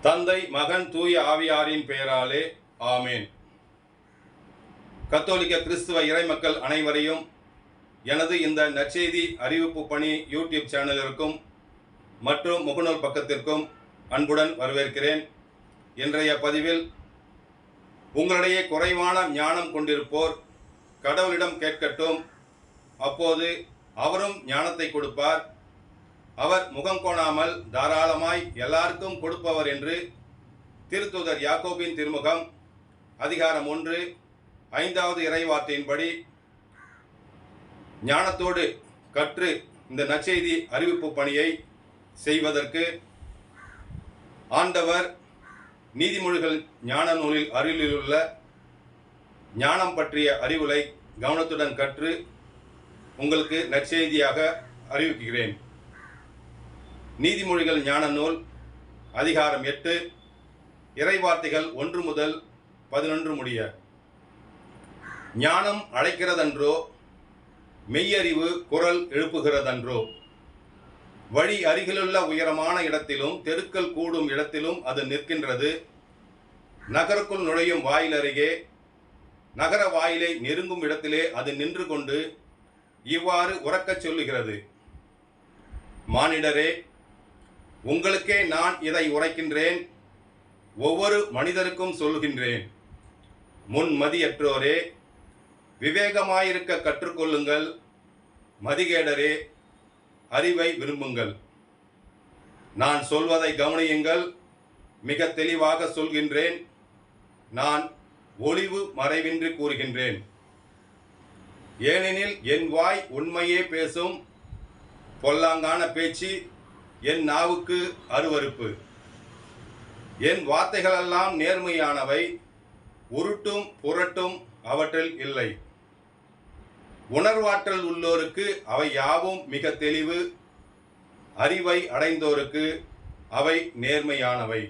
தந்தை மகன் தூய ஆவியாரின் பெயராலே ஆமேன். கத்தோலிக்க கிறிஸ்துவ இறைமக்கள் அனைவரையும் எனது இந்த நற்செய்தி அறிவிப்பு பணி யூடியூப் சேனலிற்கும் மற்றும் முகநூல் பக்கத்திற்கும் அன்புடன் வரவேற்கிறேன். இன்றைய பதிவில் உங்களிடையே குறைவான ஞானம் கொண்டிருப்போர் கடவுளிடம் கேட்கட்டும், அப்போது அவரும் ஞானத்தை கொடுப்பார். அவர் முகம் கோணாமல் தாராளமாய் எல்லாருக்கும் கொடுப்பவர் என்று திருத்தூதர் யாக்கோபின் திருமுகம் அதிகாரம் 1 5வது இறைவார்த்தையின்படி ஞானத்தோடு கற்று இந்த நற்செய்தி அறிவிப்பு பணியை செய்வதற்கு ஆண்டவர் நீதிமொழிகள் ஞான நூலில் அருளிலுள்ள ஞானம் பற்றிய அறிவுரை கவனத்துடன் கற்று உங்களுக்கு நற்செய்தியாக அறிவிக்கிறேன். நீதிமொழிகள் ஞான நூல் அதிகாரம் 8 இறைவார்த்தைகள் 1 முதல் 11 முடிய. ஞானம் அழைக்கிறதன்றோ, மெய்யறிவு குரல் எழுப்புகிறதன்றோ. வழி அருகிலுள்ள உயரமான இடத்திலும் தெருக்கள் கூடும் இடத்திலும் அது நிற்கின்றது. நகருக்குள் நுழையும் வாயில் அருகே நகர வாயிலை நெருங்கும் இடத்திலே அது நின்று கொண்டு இவ்வாறு உரக்கச் சொல்லுகிறது: மானிடரே, உங்களுக்கே நான் இதை உரைக்கின்றேன், ஒவ்வொரு மனிதருக்கும் சொல்கின்றேன். முன்மதியற்றோரே, விவேகமாயிருக்க கற்றுக்கொள்ளுங்கள். மதிகேடரே, அறிவை விரும்புங்கள். நான் சொல்வதை கவனியுங்கள், மிக தெளிவாக சொல்கின்றேன். நான் ஒளிவு மறைவின்றி கூறுகின்றேன். ஏனெனில் என் வாய் உண்மையே பேசும், பொல்லாங்கான பேச்சு என் நாவுக்கு அருவருப்பு. என் வார்த்தைகளெல்லாம் நேர்மையானவை, உருட்டும் புரட்டும் அவற்றில் இல்லை. உணர்வாற்றல் உள்ளோருக்கு அவை யாவும் மிக தெளிவு, அறிவை அடைந்தோருக்கு அவை நேர்மையானவை.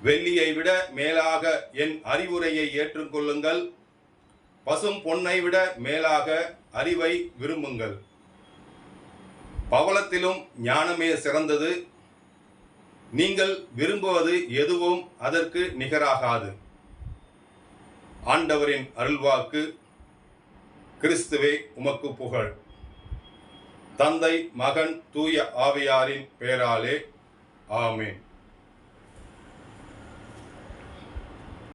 வெள்ளியை விட மேலாக என் அறிவுரையை ஏற்றுக்கொள்ளுங்கள், பசும் பொன்னை விட மேலாக அறிவை விரும்புங்கள். பவளத்திலும் ஞானமே சிறந்தது, நீங்கள் விரும்புவது எதுவும் அதற்கு நிகராகாது. ஆண்டவரின் அருள்வாக்கு. கிறிஸ்துவே உமக்கு புகழ். தந்தை மகன் தூய ஆவியாரின் பெயராலே ஆமேன்.